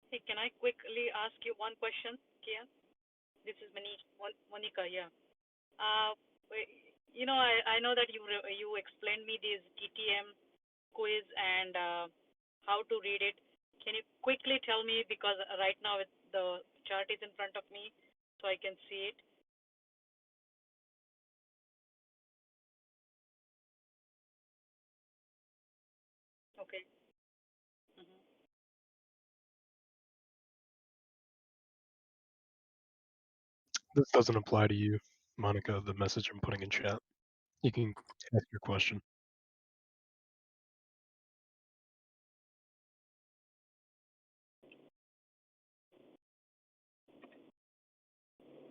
Hey, can I quickly ask you one question, Kia? This is Monica, yeah. Uh, I know that you explained me this TTM quiz and how to read it. Can you quickly tell me, because right now the chart is in front of me, so I can see it. Okay. Mm-hmm. This doesn't apply to you, Monica, the message I'm putting in chat. You can ask your question.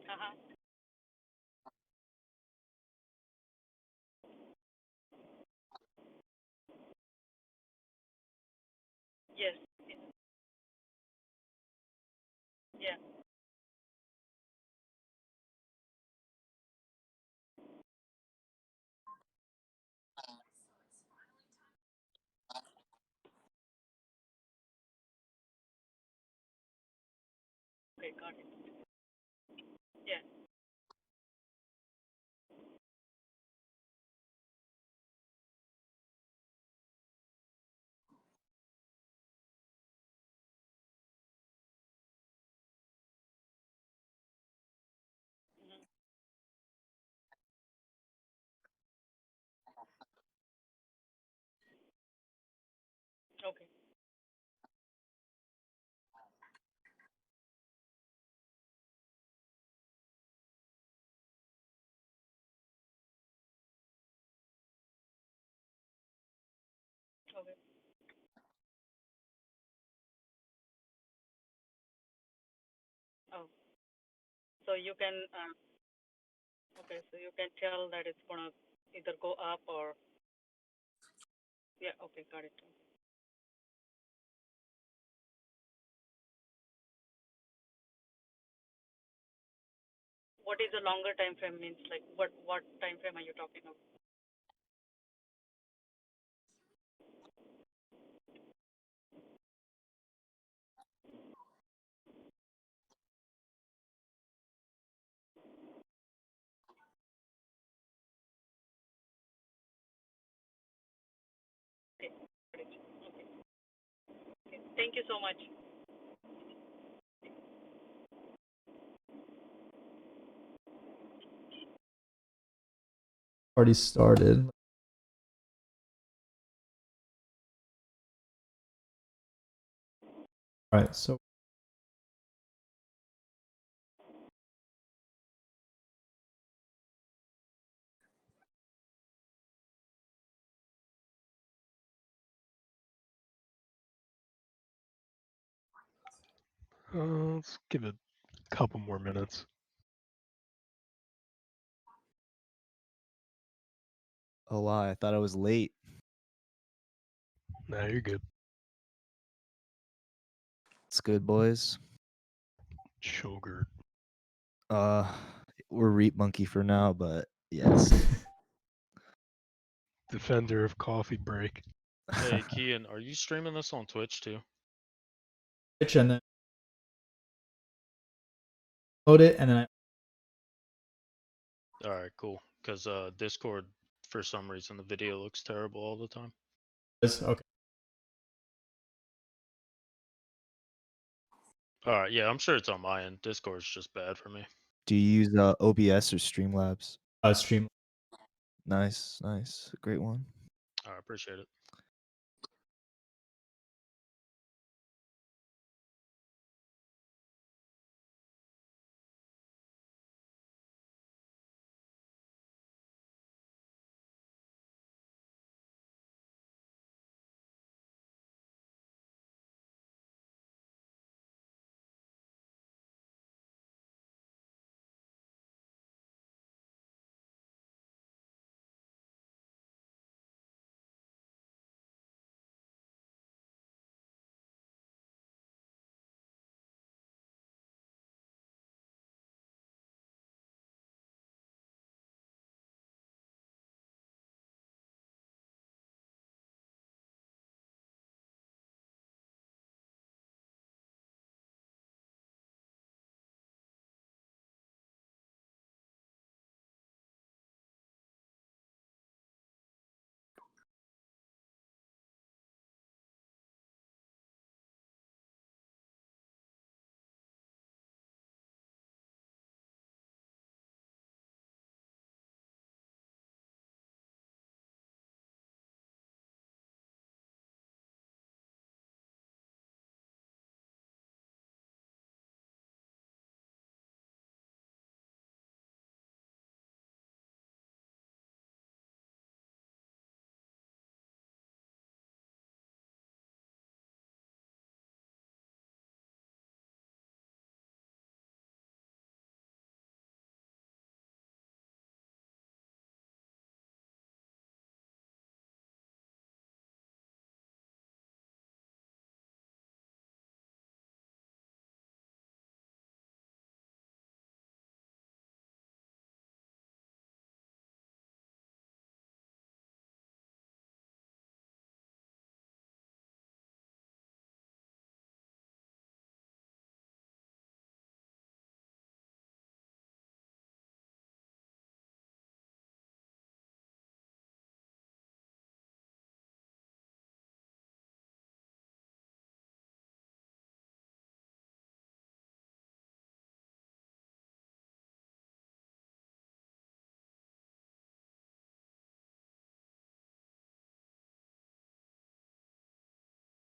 Uh-huh. Yes. Yeah. Okay, got it. Yeah. Mm-hmm. Okay. Okay. Oh, so you can okay, so you can tell that it's gonna either go up or yeah. Okay, got it. What is the longer time frame means? Like what time frame are you talking about? Okay, got it. Okay. Okay. Thank you so much. Already started. All right, so Let's give it a couple more minutes. Oh wow, I thought I was late. Nah, you're good. It's good, boys. Sugar. Uh, we're Reap Monkey for now, but yes. Defender of coffee break. Hey, Kian, are you streaming this on Twitch too? Twitch and then load it and then Alright, cool. Because Discord, for some reason, the video looks terrible all the time. okay. Alright, yeah, I'm sure it's on my end. Discord's just bad for me. Do you use OBS or Streamlabs? Stream. Nice, nice, great one. Alright, appreciate it.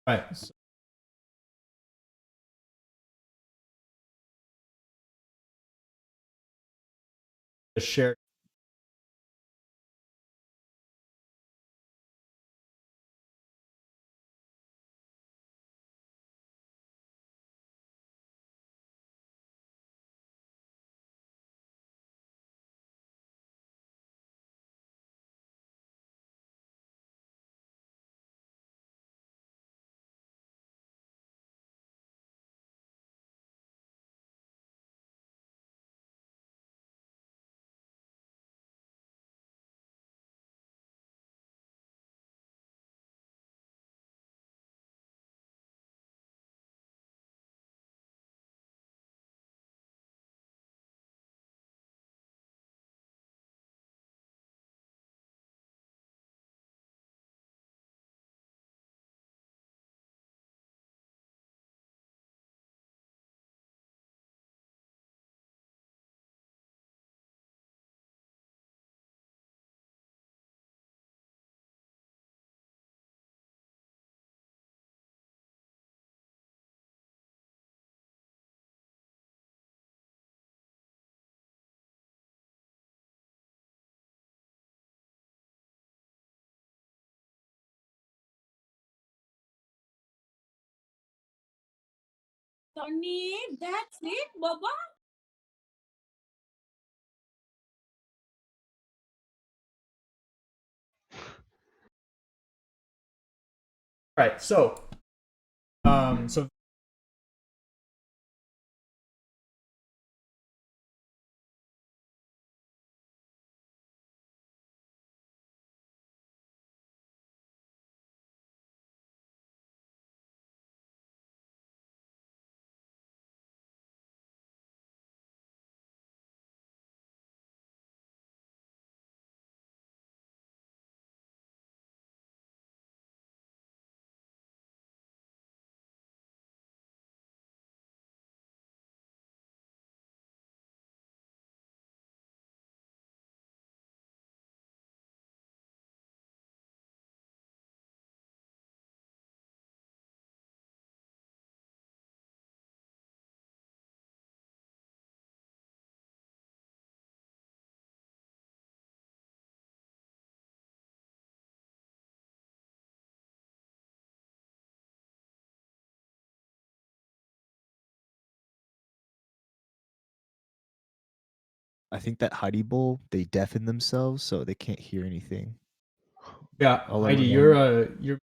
Right. So the share. Tony, that's it, Baba. Right. So I think that Heidi Bowl, they deafen themselves so they can't hear anything. yeah, All I Heidi, remember- you're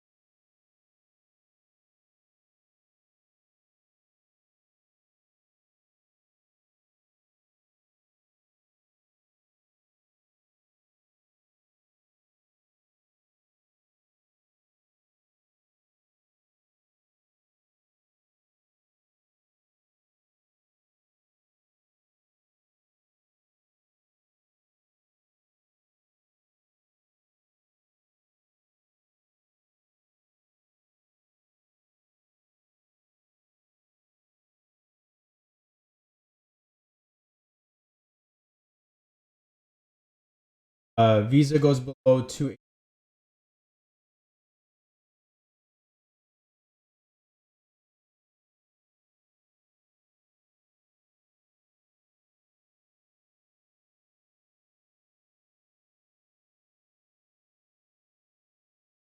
Visa goes below 2.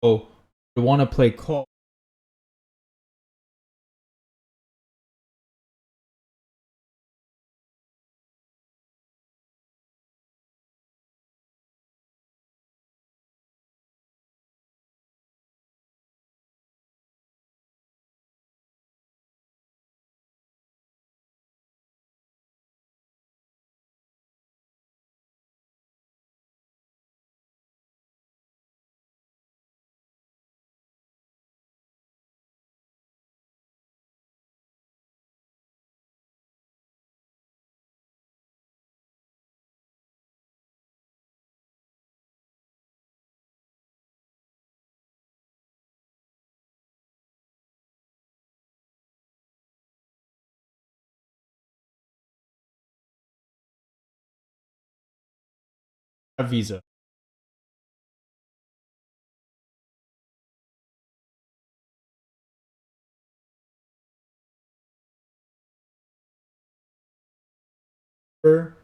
Oh, you want to play call. Visa. number.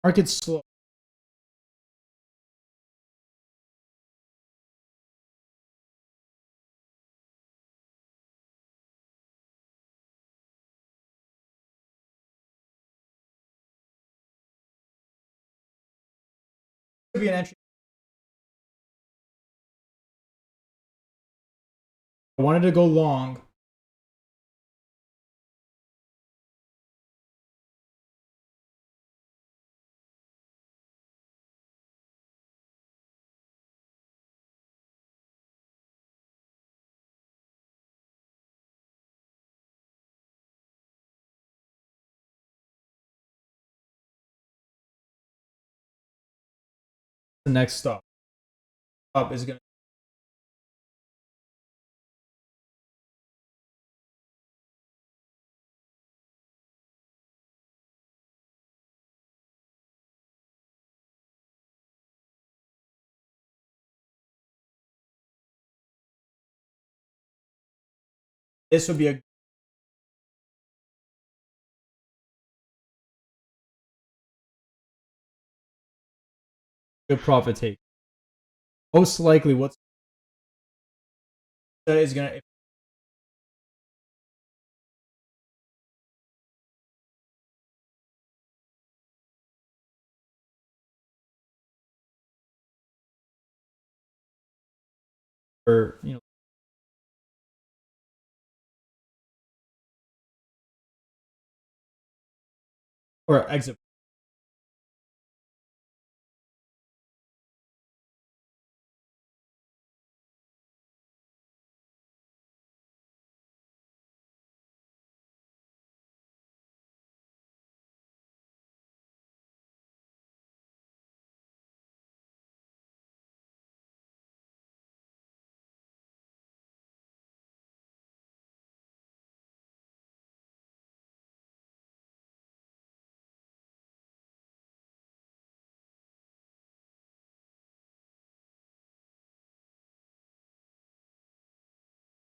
Market's slow. Could be an entry. I wanted to go long. The next stop. Stop is gonna this would be a good profit take. Most likely what's that is gonna or or exit.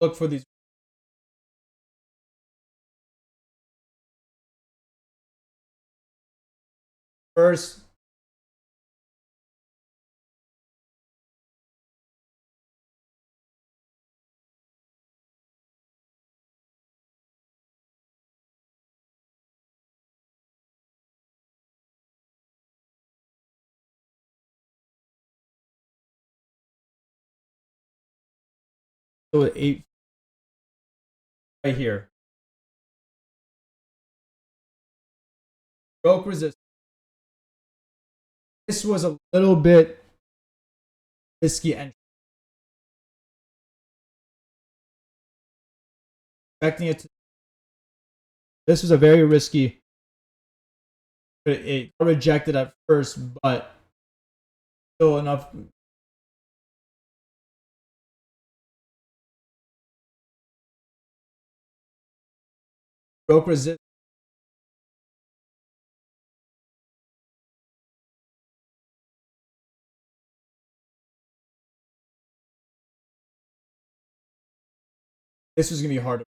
Look for these first. So 8 right here. Broke resist. This was a little bit risky entry. Expecting it to, this was a very risky. It got rejected at first, but still enough. Broke resist. This was gonna be hard.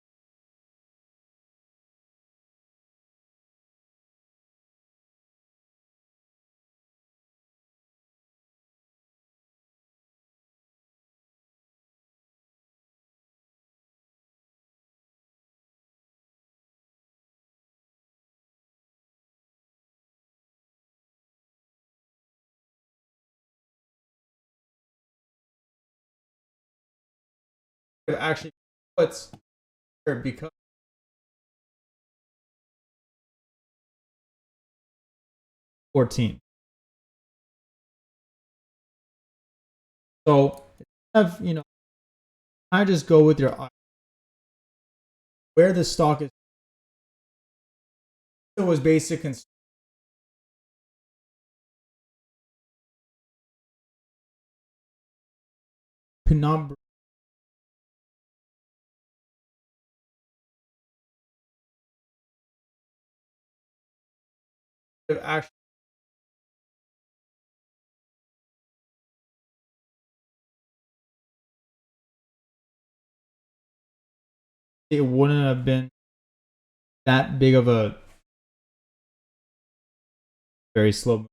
it actually puts here because 14. So have I just go with your where the stock is. It was basic and penumbra. Actually, it wouldn't have been that big of a very slow.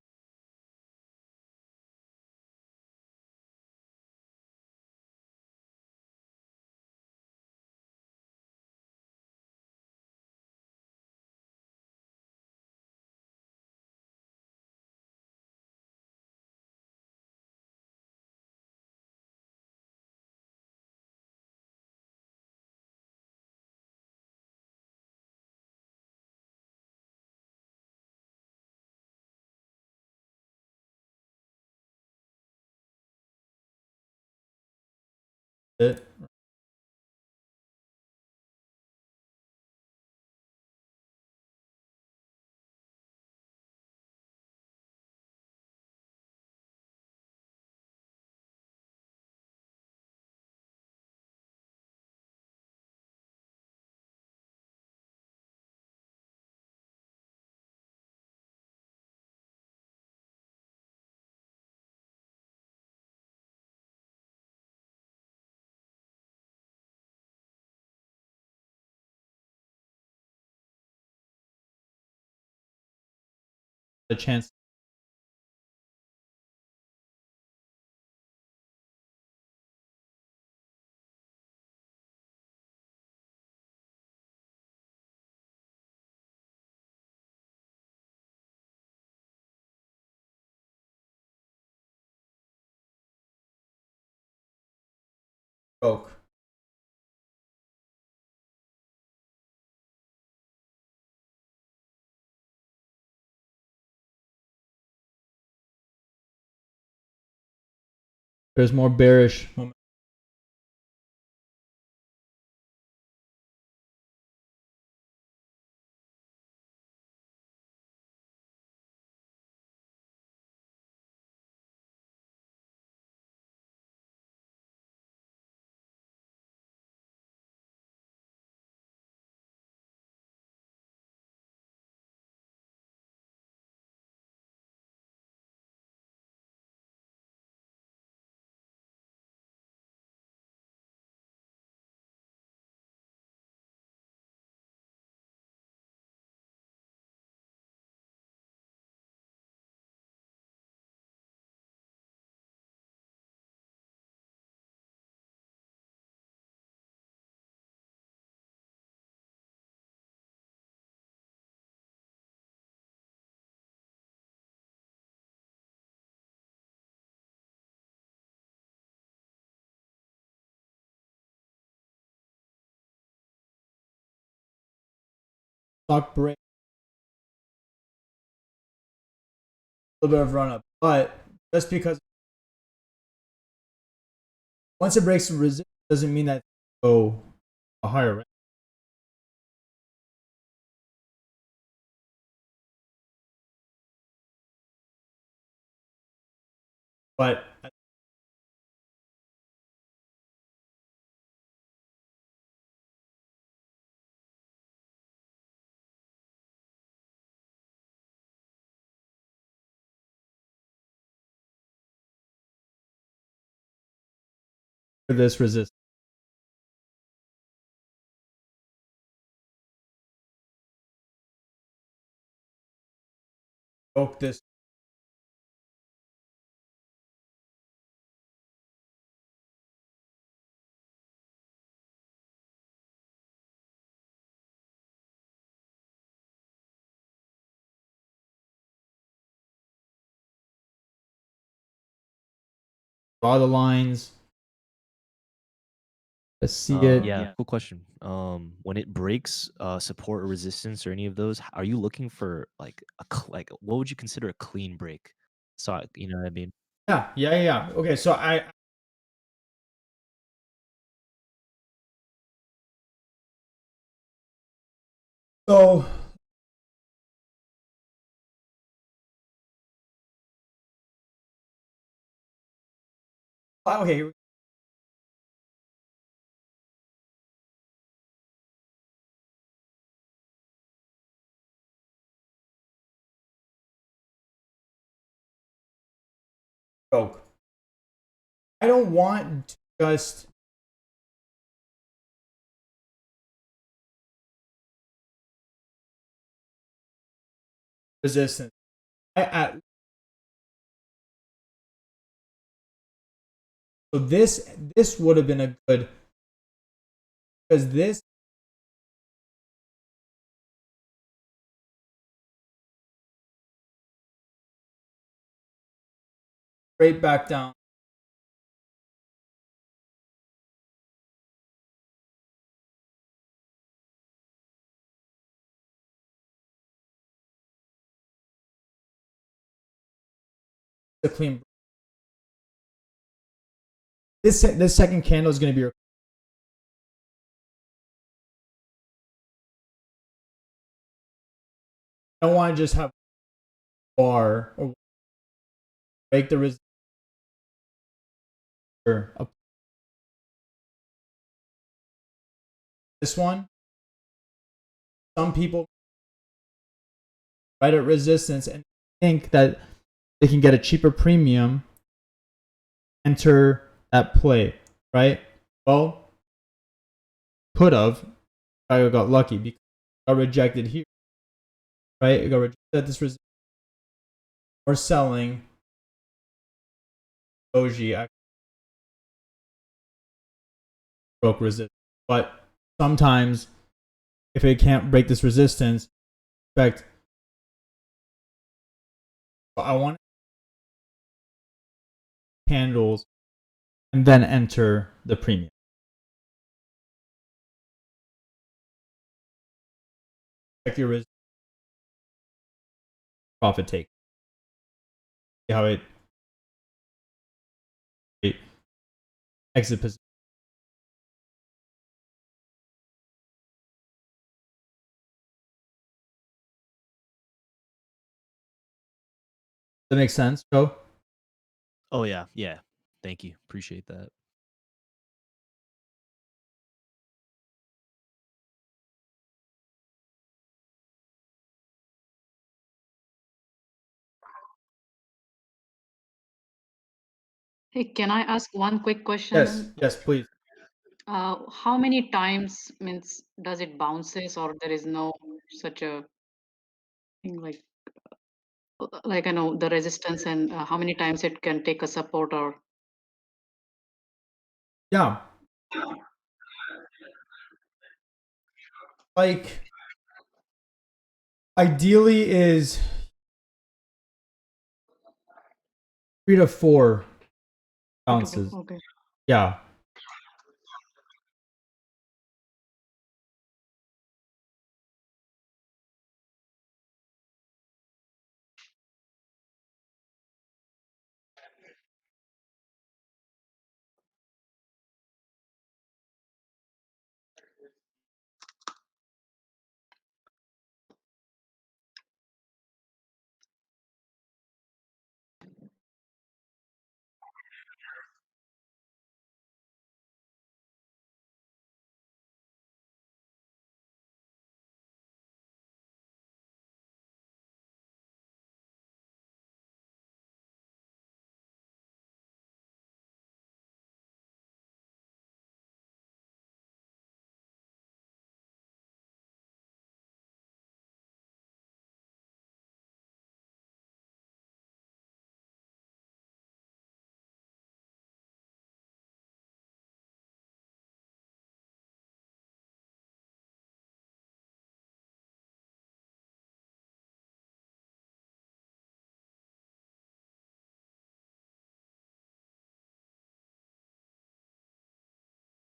It. The chance. Broke. There's more bearish momentum. Stock break. A little bit of run up, but just because once it breaks the resistance doesn't mean that go a higher rank. But this resistance. Broke this. Draw the lines. Let's see it. Yeah, cool question. When it breaks support or resistance or any of those, are you looking for like like what would you consider a clean break? So you know what I mean? Yeah. Okay, so so okay. Broke. I don't want to just resistance. So this would have been a good, because this straight back down. The clean. This second candle is going to be. I don't want to just have a bar or break the resistance. This one, some people right at resistance and think that they can get a cheaper premium, enter that play, right? Well, could have. I got lucky because I got rejected here, right? I got rejected at this resistance. Or selling Doji actually broke resistance. But sometimes, if it can't break this resistance, expect. I want candles and then enter the premium. Check your profit take. See how it exit position. Does that make sense, Joe? Oh yeah. Thank you. Appreciate that. Hey, can I ask one quick question? Yes, please. How many times means does it bounces or there is no such a thing like I know the resistance and how many times it can take a support or Yeah, like ideally is 3 to 4 ounces. okay. Yeah.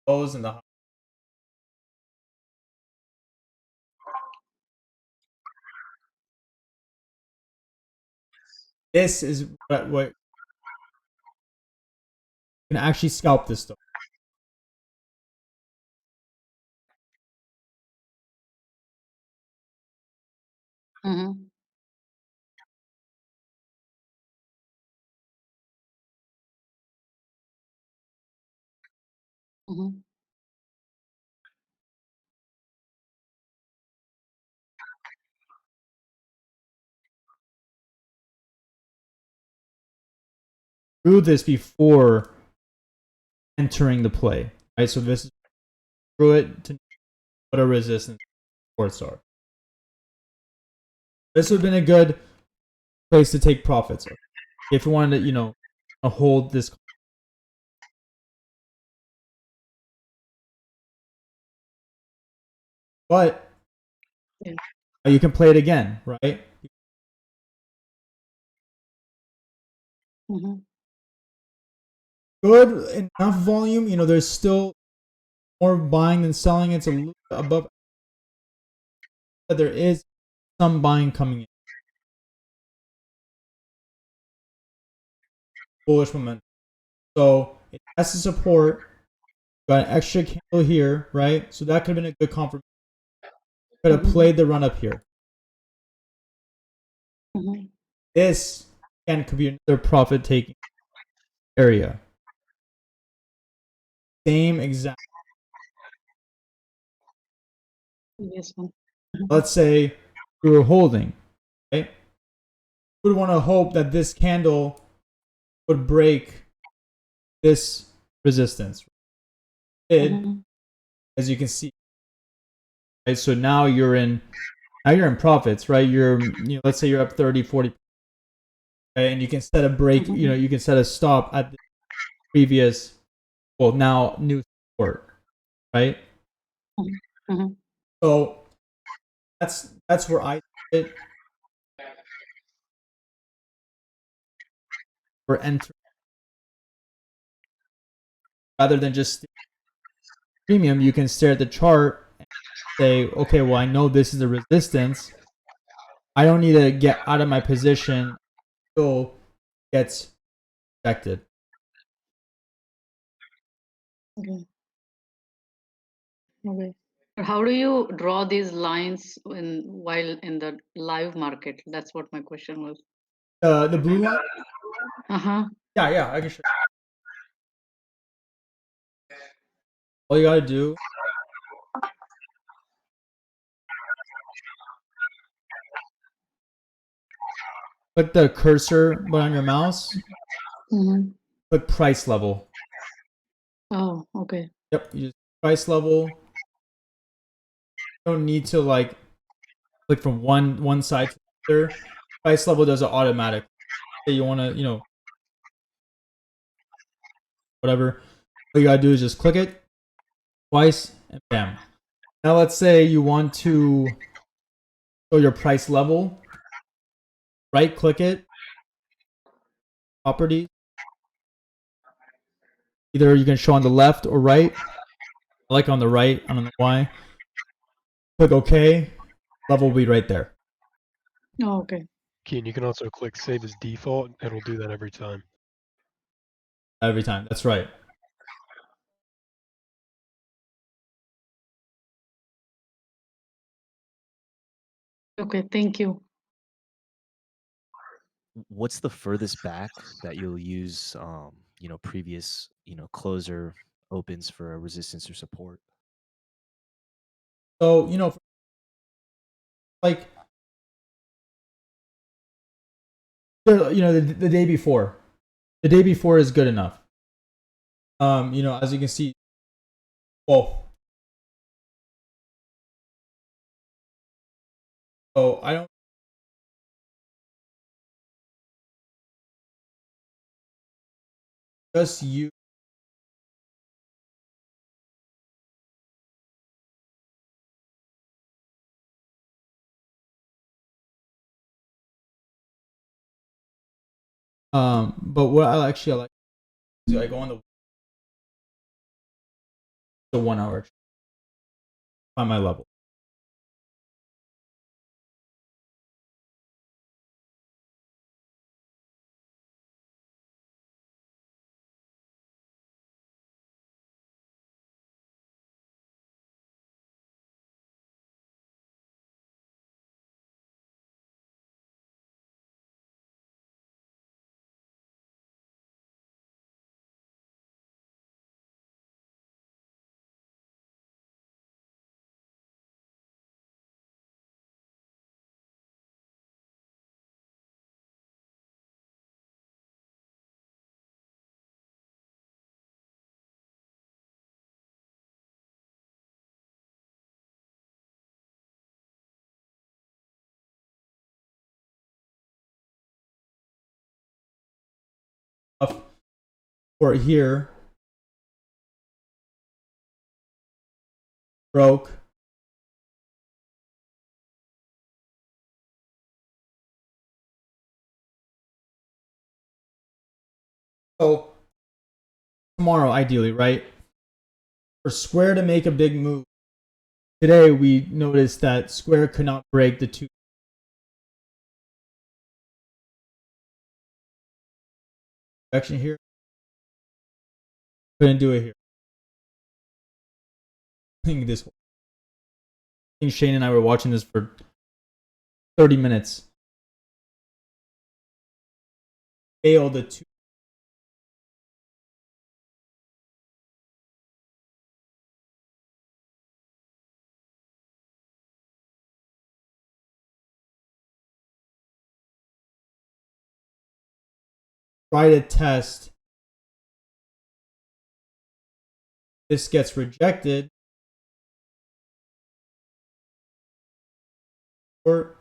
lows and the highs. This is what you can actually scalp this stuff. Mm-hmm. Mm-hmm. Through this before entering the play, right? So this is through it to what a resistance supports are. This would have been a good place to take profits if you wanted to, hold this. But Yeah. you can play it again, right? Mm-hmm. Good enough volume. There's still more buying than selling. It's a little bit above, but there is some buying coming in. Bullish momentum. So it has to support. Got an extra candle here, right? So that could have been a good confirmation. Could have played the run up here. Mm-hmm. This again could be another profit taking area. Same exact. Yes, one. Let's say we were holding, right? We would want to hope that this candle would break this resistance. It did, Mm-hmm. as you can see. Right? So now you're in profits, right? Let's say you're up 30, 40, right? And you can set a break, you can set a stop at the previous, well, now new support, right? Mm-hmm. So that's where I did it. For entering rather than just premium, you can stare at the chart and say, okay, well, I know this is a resistance. I don't need to get out of my position until it gets rejected. Okay. Okay. How do you draw these lines while in the live market? That's what my question was. The blue line, Uh-huh. yeah, I can show you. All you gotta do, click the cursor button on your mouse, Mm-hmm. click price level. Oh, okay. Yep, you just price level. You don't need to click from one side to the other. Price level does it automatic. Say you want to, whatever. All you gotta do is just click it twice and bam. Now let's say you want to show your price level. Right click it, properties. Either you can show on the left or right. I like on the right, I don't know why. Click OK, level will be right there. Oh, okay. Keen, you can also click save as default. It'll do that every time. Every time, that's right. Okay, thank you. What's the furthest back that you'll use previous closer opens for a resistance or support? So, like, the day before. The day before is good enough. As you can see, well, so I don't just use but what I like to do, I go on the the 1 hour chart. Find my level. Support here broke. So tomorrow, ideally, right? For Square to make a big move. Today we noticed that Square could not break the 2 section here. Couldn't do it here. I think Shane and I were watching this for 30 minutes. Failed the 2. Try to test. This gets rejected. Or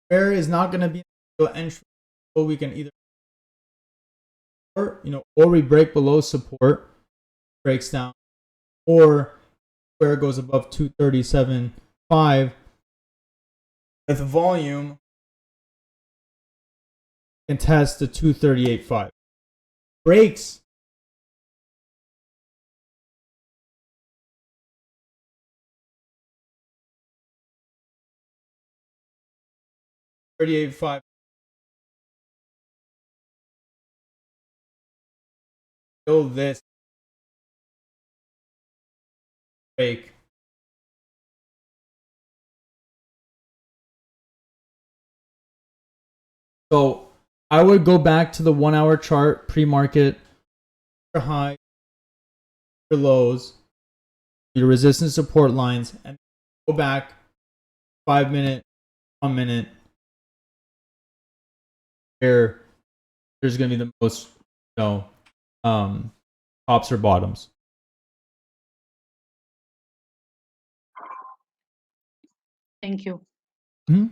Square is not going to be an entry, so we can either or we break below support, breaks down, or Square goes above 237.5 with volume and test the 238.5. Breaks $38.5. Build this break. So I would go back to the 1 hour chart, pre-market, your high, your lows, your resistance support lines, and go back 5 minute, 1 minute, where there's going to be the most, tops or bottoms. Thank you. Mm-hmm.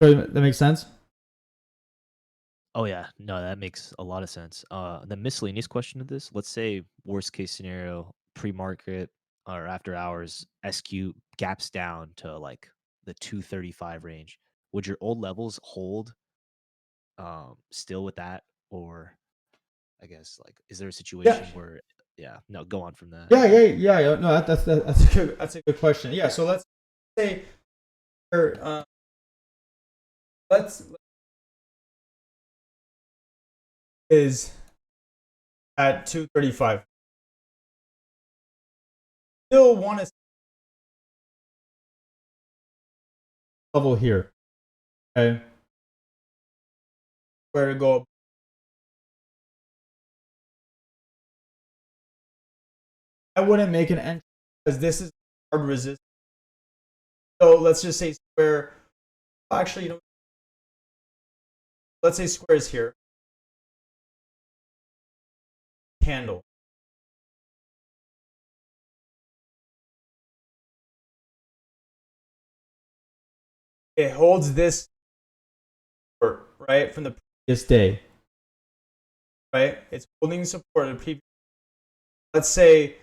So that makes sense? Oh yeah, no, that makes a lot of sense. The miscellaneous question of this: let's say worst case scenario, pre-market or after hours, SQ gaps down to like the 235 range. Would your old levels hold still with that, or I guess like is there a situation where no, go on from that. Yeah. No, that's a good question. Yeah, so let's say let's is at 235. Still want to level here. Okay. Where to go? I wouldn't make an entry because this is hard resistance. So let's just say Square. Actually, let's say Square is here. Candle. It holds this support, right, from the previous day. Right? It's holding support at the previous. Let's say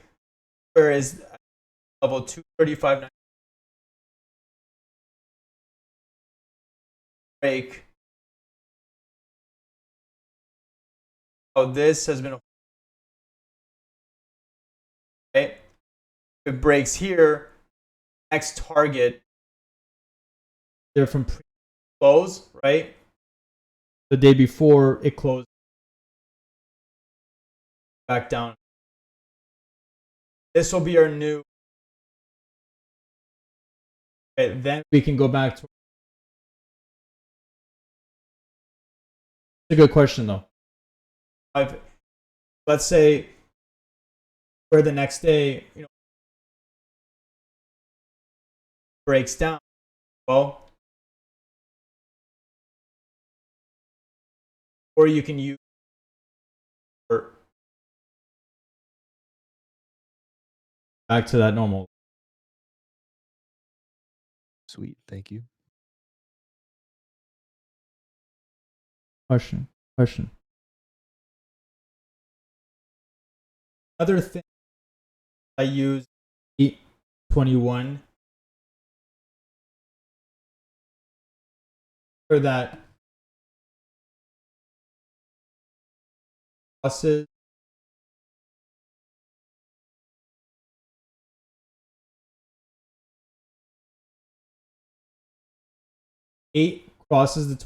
Square is level 235. break. Oh, this has been okay. If it breaks here, next target, they're from pre-close, right? The day before it closed back down. This will be our new. Okay, then we can go back to. It's a good question though. Let's say where the next day, breaks down. Well, or you can use back to that normal. Sweet. Thank you. Question. Other thing I use 821 for that crosses. Eight crosses the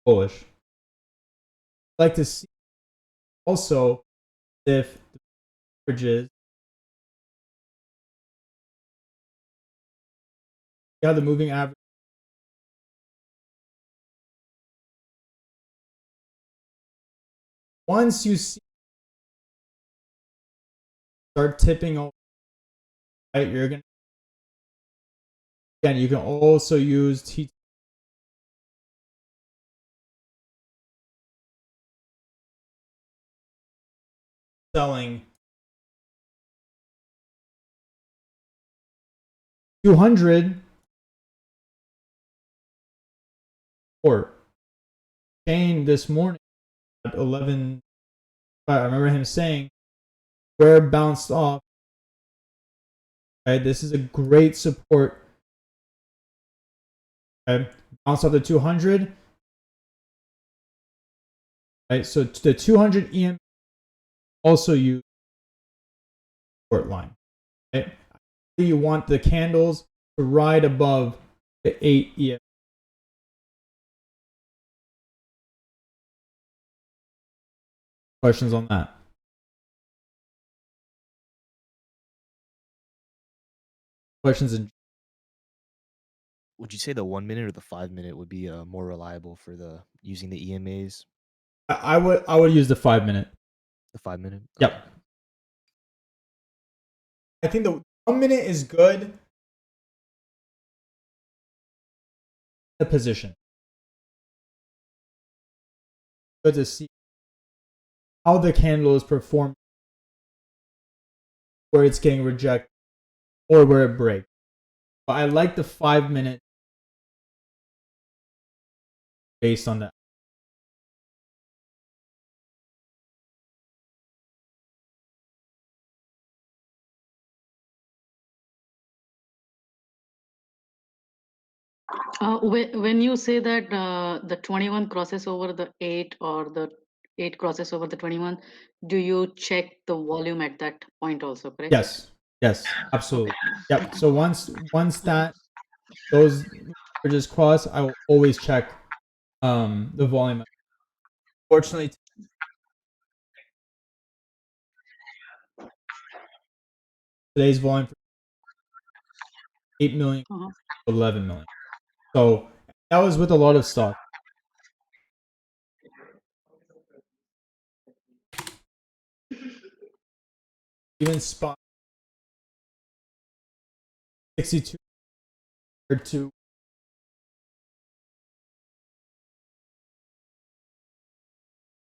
bullish. I'd like to see also if the averages. Yeah, the moving average. Once you see start tipping over, right, you're gonna again. You can also use T selling 200 or Shane this morning at 11. I remember him saying where it bounced off. Right, this is a great support. Okay, bounce off the 200. Right, so the 200 EM also use support line. Right, you want the candles to ride above the 8 EM. Questions on that? Questions in Would you say the 1 minute or the 5 minute would be more reliable for the using the EMAs? I would use the 5 minute. The 5 minute. Yep. Okay. I think the 1 minute is good. The position. Good to see how the candle is performing, where it's getting rejected, or where it breaks. But I like the 5 minute based on that. When you say that the 21 crosses over the 8 or the 8 crosses over the 21, do you check the volume at that point also, correct? Yes, absolutely. Okay. Yep. So once that those averages cross, I will always check the volume. Fortunately, today's volume 8 million, Uh-huh. 11 million. So that was with a lot of stock. Even spot 62 or 2.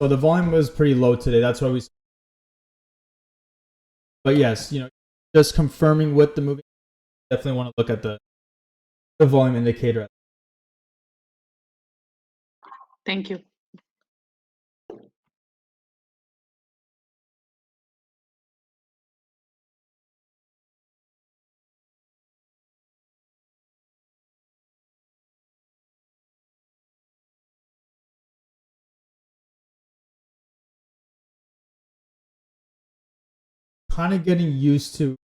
So the volume was pretty low today. That's why we. But yes, just confirming with the moving. Definitely want to look at the volume indicator. Thank you. kind of getting used to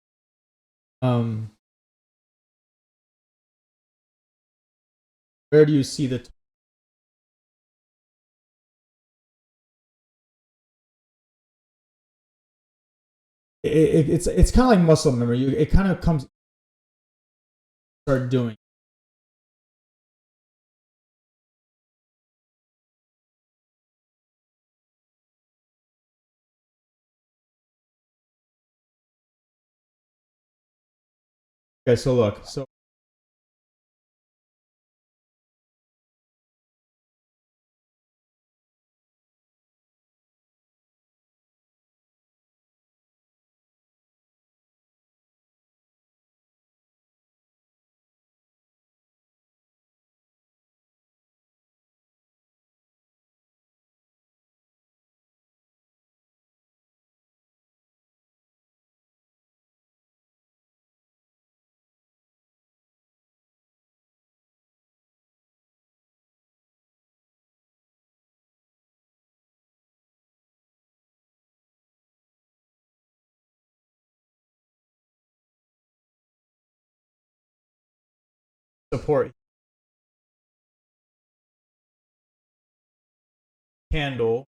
where do you see the it's kind of like muscle memory. It kind of comes start doing. Okay, so look, so support candle.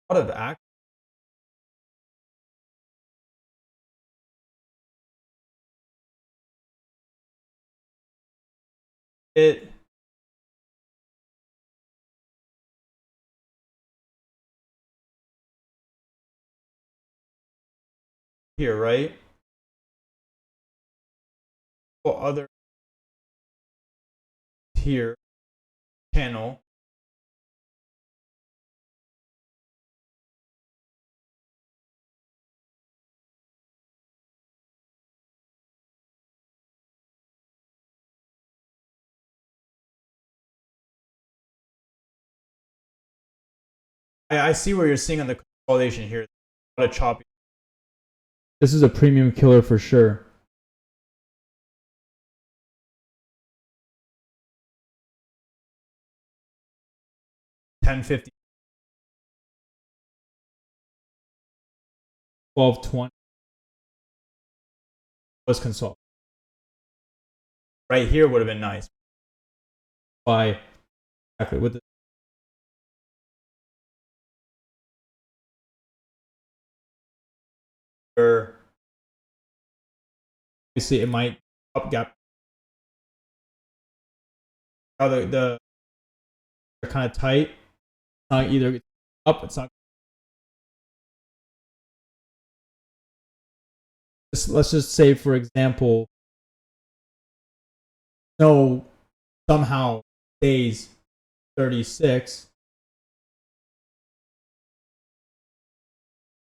A lot of act. It here, right? Or other here channel. I see where you're seeing on the consolidation here. A lot of choppy. This is a premium killer for sure. $10.50, $12.20 was consult. Right here would have been nice. Why? Exactly with the obviously it might up gap. The they're kind of tight. Either up, it's not. Let's just say, for example, no somehow stays 36.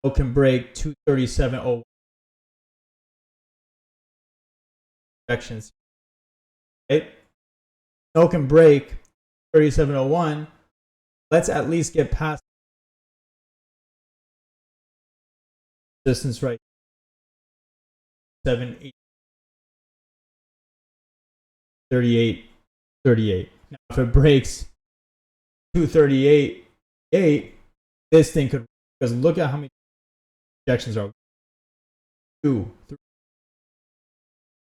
No can break 237.01 projections. Right? No can break 37.01. Let's at least get past distance right. 7, 8, 38, 38. Now, if it breaks 238.8, this thing could, because look at how many projections are 2, 3,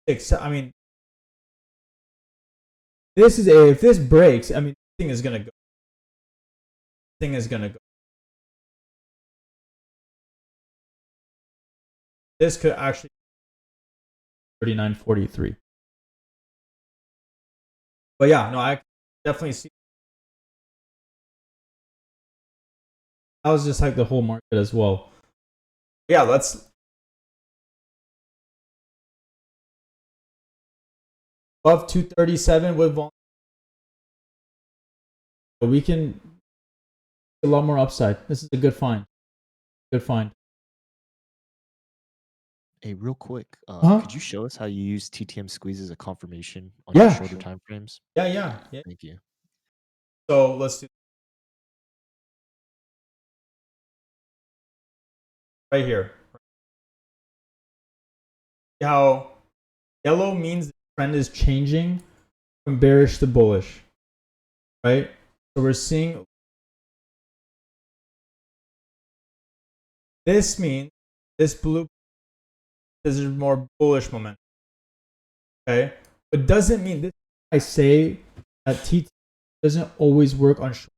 6. I mean, this is if this breaks, I mean, this thing is gonna go. Thing is gonna go. This could actually 39.43. But yeah, no, I definitely see. That was just like the whole market as well. Yeah, let's above 237 with volume. But we can a lot more upside. This is a good find. Good find. Hey, real quick, Huh? could you show us how you use TTM squeeze as a confirmation on Yeah, your shorter sure. time frames? Yeah. Thank you. So let's do right here. How yellow means the trend is changing from bearish to bullish. right? So we're seeing this means this blue, this is more bullish momentum, okay? But doesn't mean this. I say that TT doesn't always work on short.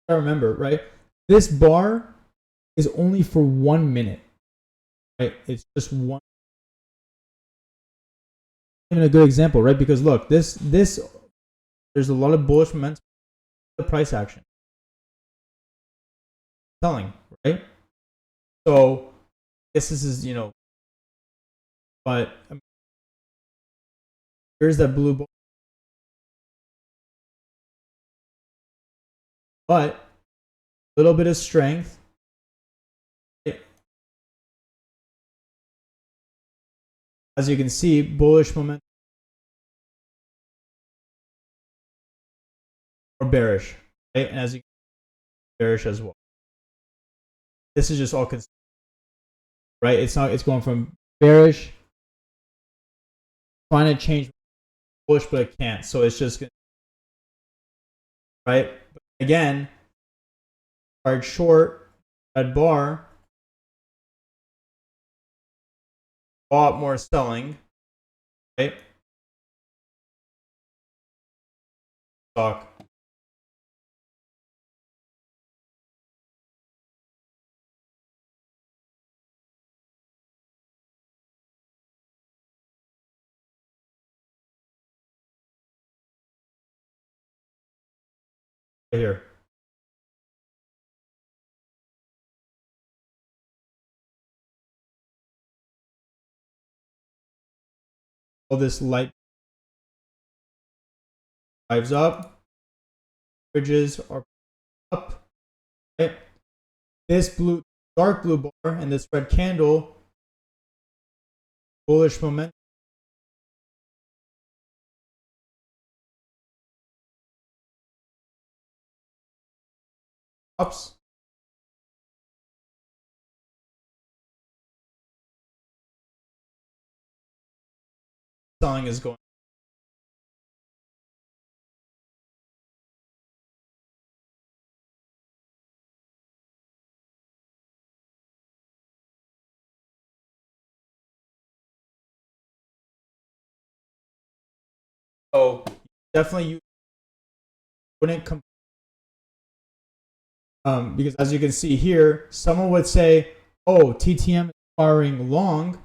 I remember, right? This bar is only for 1 minute, right? It's just one. Even a good example, right? Because look, this there's a lot of bullish momentum, the price action, selling, right? So this is but here's that blue bar, but a little bit of strength. As you can see, bullish momentum or bearish, right? And as you can see, bearish as well. This is just all right? It's going from bearish, trying to change bullish, but it can't. So it's just right. But again, hard short, red bar, a lot more selling, right? Stock. Right here. All this light drives up, bridges are up, right? This blue, dark blue bar and this red candle, bullish momentum. Ups. Selling is going. So definitely you wouldn't come because as you can see here, someone would say, "Oh, TTM is firing long,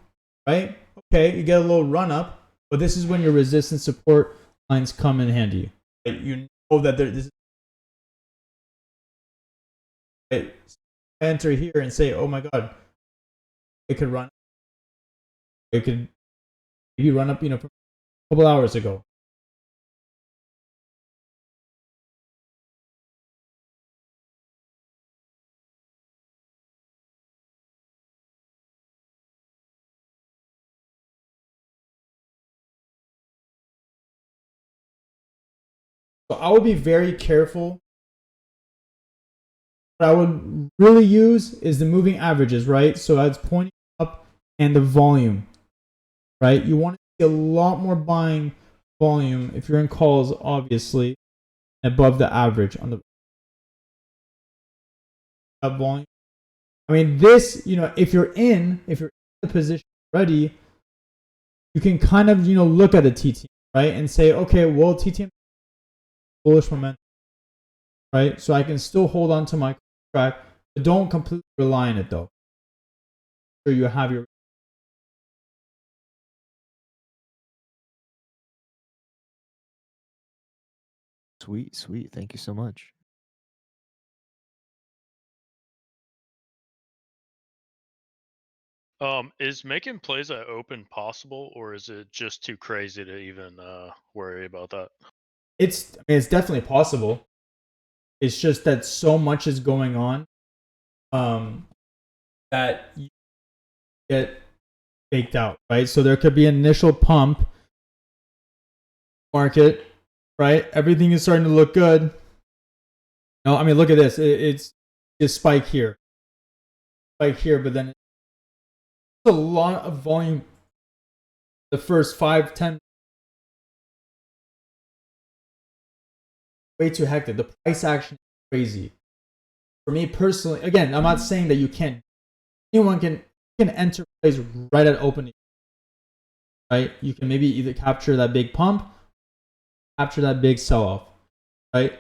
right?" Okay, you get a little run up, but this is when your resistance support lines come in handy. Right? You know that this is right? Enter here and say, "Oh my God, it could run. It could maybe run up, from a couple hours ago." So I would be very careful. What I would really use is the moving averages, right? So that's pointing up and the volume, right? You want to see a lot more buying volume if you're in calls, obviously, above the average on the volume. I mean, this, if you're in the position already, you can kind of, look at the TTM, right? And say, okay, well, TTM bullish momentum, right? So I can still hold on to my contract, but don't completely rely on it though. So you have your Sweet, sweet. Thank you so much. Is making plays at open possible, or is it just too crazy to even worry about that? it's definitely possible. It's just that so much is going on that you get faked out, right? So there could be an initial pump market, right? Everything is starting to look good. No, I mean, look at this. It's a spike here, but then it's a lot of volume. The first 5, 10 way too hectic. The price action is crazy. For me personally, again, I'm not saying that you can't. Anyone can enter plays right at opening. Right? You can maybe either capture that big pump, capture that big sell-off. Right?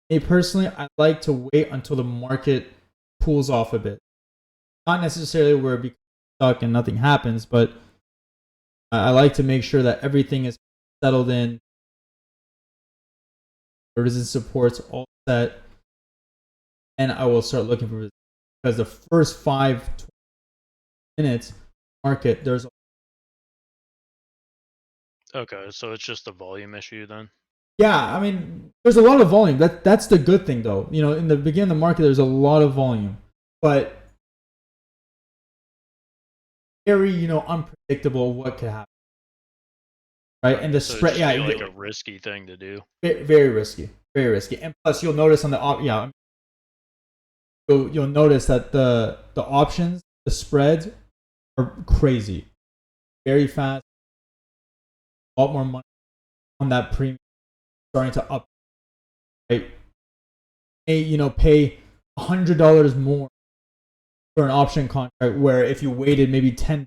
Me personally, I like to wait until the market cools off a bit. Not necessarily where it becomes stuck and nothing happens, but I like to make sure that everything is settled in. Resistance supports all set, and I will start looking for resistance. Because the first 5-20 minutes market, there's Okay, so it's just a volume issue then. I mean, there's a lot of volume. That's the good thing, though. You know, in the beginning of the market, there's a lot of volume, but very unpredictable what could happen, right? And the So spread, it'd just be like a risky thing to do. very risky, very risky. And plus, you'll notice on the you'll notice that the options, the spreads are crazy, very fast, a lot more money on that premium starting to up, right? Pay $100 more for an option contract, where if you waited maybe 10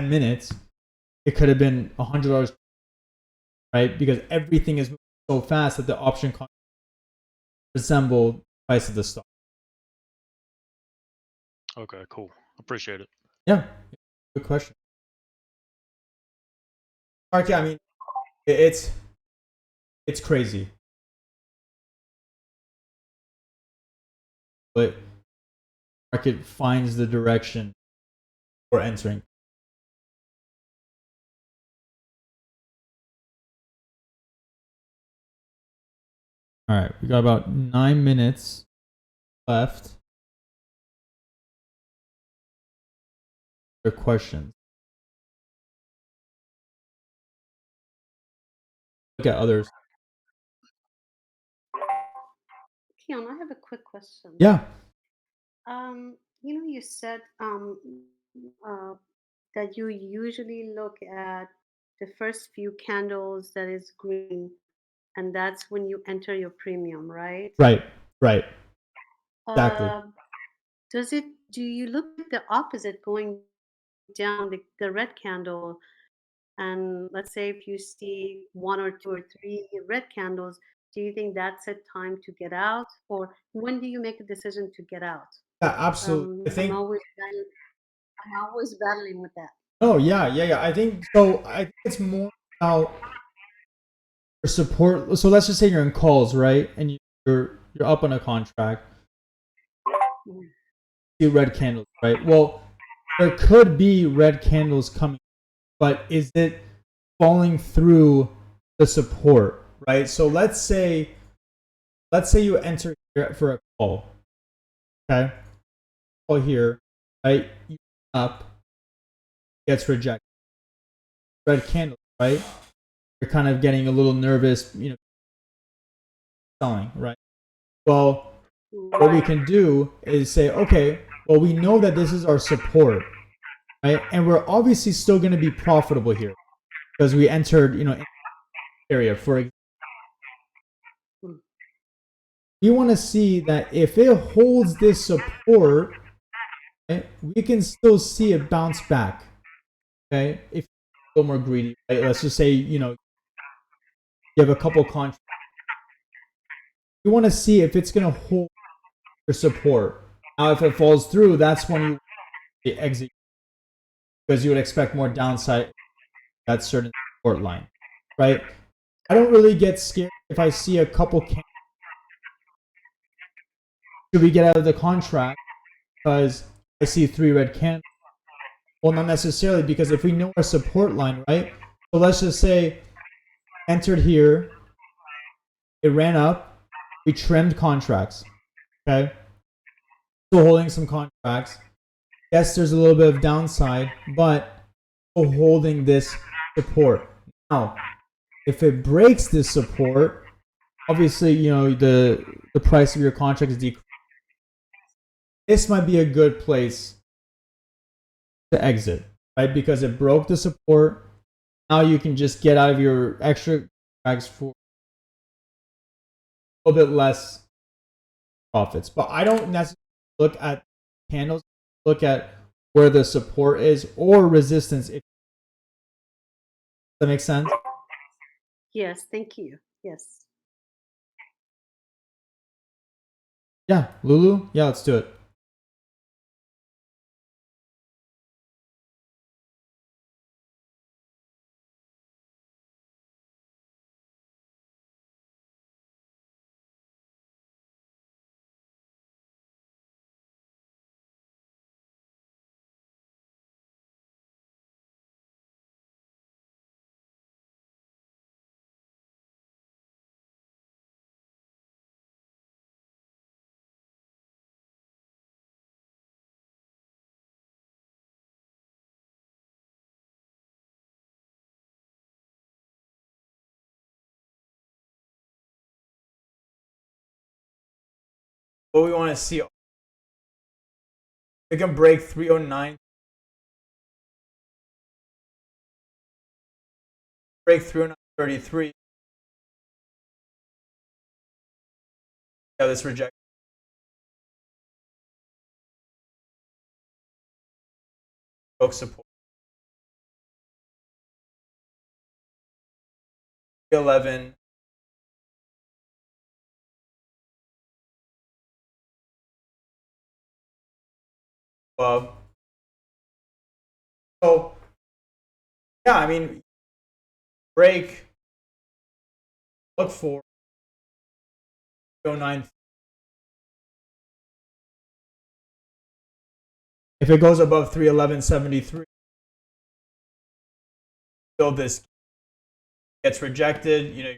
minutes, it could have been $100, right? Because everything is moving so fast that the option contract resemble the price of the stock. Okay, cool. Appreciate it. Yeah, good question. Mark, I mean, it's crazy, but market finds the direction for entering. All right, we got about 9 minutes left. Other questions? Look at others. Keon, I have a quick question. Yeah. You said that you usually look at the first few candles that is green, and that's when you enter your premium, right? Right. Exactly. Do you look at the opposite going down the red candle? And let's say if you see 1 or 2 or 3 red candles, do you think that's a time to get out? Or when do you make a decision to get out? Yeah, absolutely. I think. I'm always battling with that. Oh yeah. I think so. I think it's more about your support. So let's just say you're in calls, right? And you're up on a contract. See red candles, right? Well, there could be red candles coming, but is it falling through the support, right? So let's say you enter here for a call, okay? Call here, right? You up, gets rejected. Red candle, right? You're kind of getting a little nervous, selling, right? Well, what we can do is say, okay, well, we know that this is our support, right? And we're obviously still going to be profitable here because we entered, area. For example, you want to see that if it holds this support, right, we can still see it bounce back. Okay, if you're a little more greedy, right? Let's just say you have a couple contracts. You want to see if it's going to hold your support. Now, if it falls through, that's when you exit because you would expect more downside at certain support line, right? I don't really get scared if I see a couple. Should we get out of the contract because I see 3 red candles? Well, not necessarily, because if we know our support line, right? So let's just say entered here, it ran up, we trimmed contracts, okay? Still holding some contracts. Yes, there's a little bit of downside, but still holding this support. Now, if it breaks this support, obviously, the price of your contract is decreasing. This might be a good place to exit, right? Because it broke the support. Now you can just get out of your extra contracts for a little bit less profits. But I don't necessarily look at candles, look at where the support is or resistance. Does that make sense? Yes, thank you. Yes. Yeah, Lulu? Yeah, let's do it. What we want to see, we can break 309, break 309.33. Yeah, this reject. Broke support. 11. Above. So, yeah, I mean, break, look for 309. If it goes above 311.73, still this gets rejected, you know.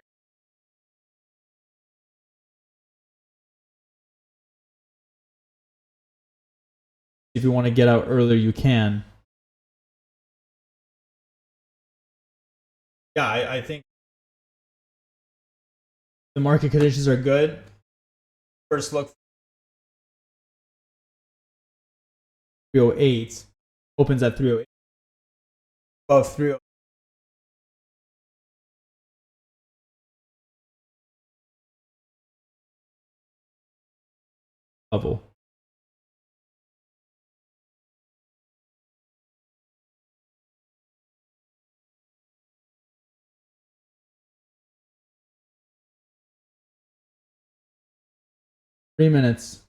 If you want to get out earlier, you can. Yeah, I think the market conditions are good. First look 308, opens at 308, above 308. Level. $3.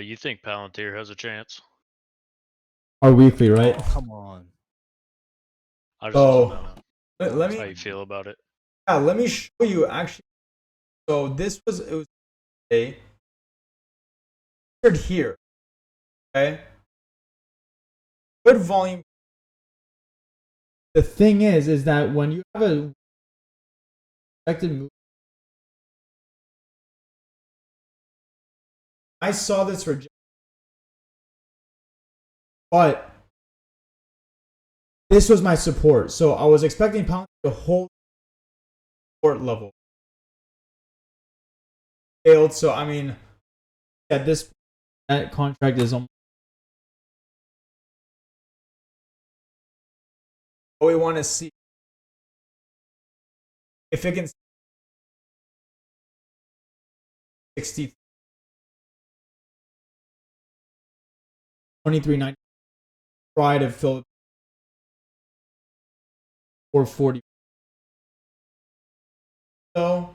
You think Palantir has a chance? Our weekly, right? Oh, come on. I just want to So know let how me, you feel about it. yeah, let me show you actually. So this was, it was a here, okay? Good volume. The thing is that when you have a expected move, I saw this reject, but this was my support. So I was expecting pound to hold support level. Failed. So I mean, at this that contract is almost. What we want to see if it can 60 23.90 try to fill 440. So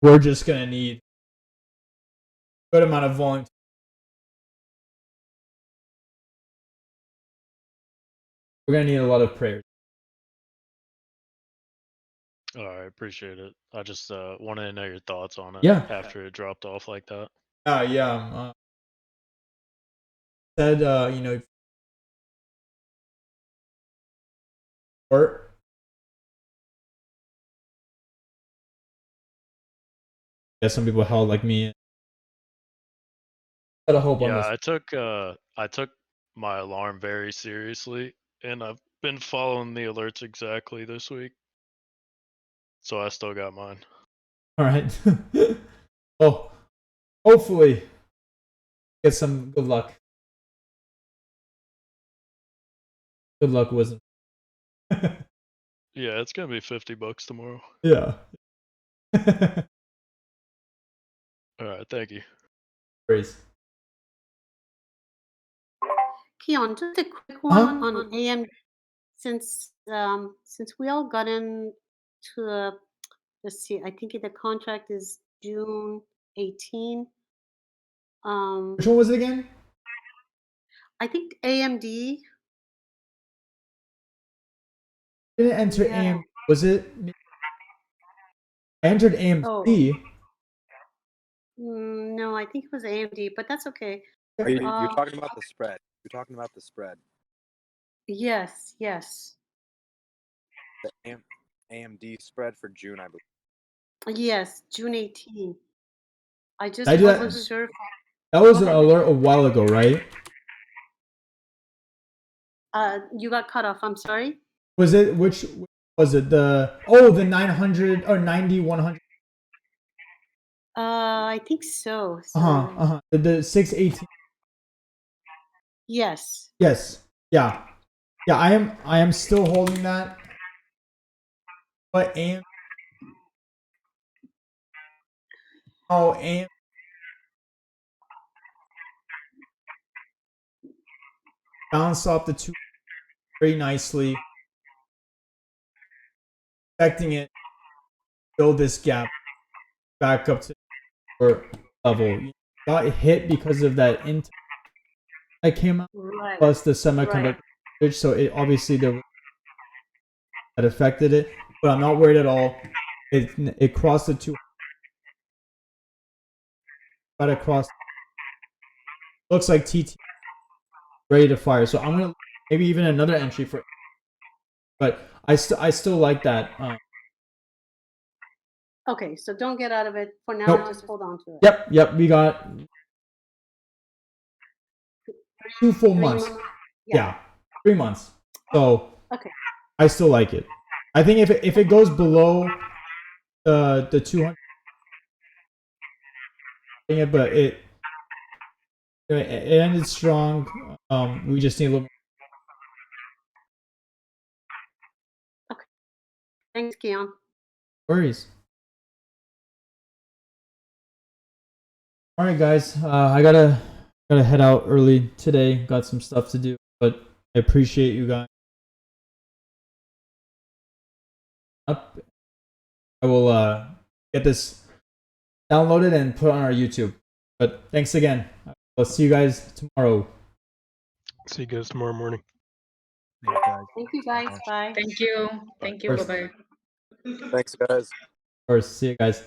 we're just gonna need a good amount of volume. We're gonna need a lot of prayers. All right, appreciate it. I just wanted to know your thoughts on it. Yeah. After it dropped off like that. Yeah. Said you know, or yeah, some people held like me. Got a hope on Yeah, this. I took my alarm very seriously, and I've been following the alerts exactly this week. So I still got mine. All right. Oh, hopefully get some good luck. Good luck, Wisdom. Yeah, it's gonna be $50 tomorrow. Yeah. All right, thank you. Praise. Keon, just a quick one Uh-huh. on AM. Since we all got into let's see, I think the contract is June 18. Which one was it again? I think AMD. Didn't enter Yeah. AM. Was it? I entered AMC. Oh. No, I think it was AMD, but that's okay. You're talking about the spread. You're talking about the spread. Yes, yes. The AMD spread for June, I believe. Yes, June 18. I just I do wasn't that- sure. That was Go an ahead. alert a while ago, right? You got cut off. I'm sorry. Was it which was it the 900 or 90 100? I think so. The 618. Yes. Yes. Yeah. Yeah, I am still holding that. But AM bounced off the 2 very nicely. Expecting it build this gap back up to the level. Got hit because of that Intel that came out, Right. plus the semiconductor shortage, so it obviously that affected it. But I'm not worried at all. It crossed the 2. Got across. Looks like TT ready to fire. So I'm gonna maybe even another entry for. But I still like that. Okay, so don't get out of it for now. Nope. Just hold on to it. Yep. We got 2 full months. Yeah, 3 months. So okay, I still like it. I think if it goes below the 200, but it ended strong. We just need a little. thanks, Keon. Worries. All right, guys. I gotta head out early today. Got some stuff to do, but I appreciate you guys. Up. I will get this downloaded and put on our YouTube. But thanks again. I'll see you guys tomorrow. See you guys tomorrow morning. Thanks, guys. Thank you, guys. Bye. Thank you. Thank you. Of Bye course. bye. Thanks, guys. Of course. See you guys.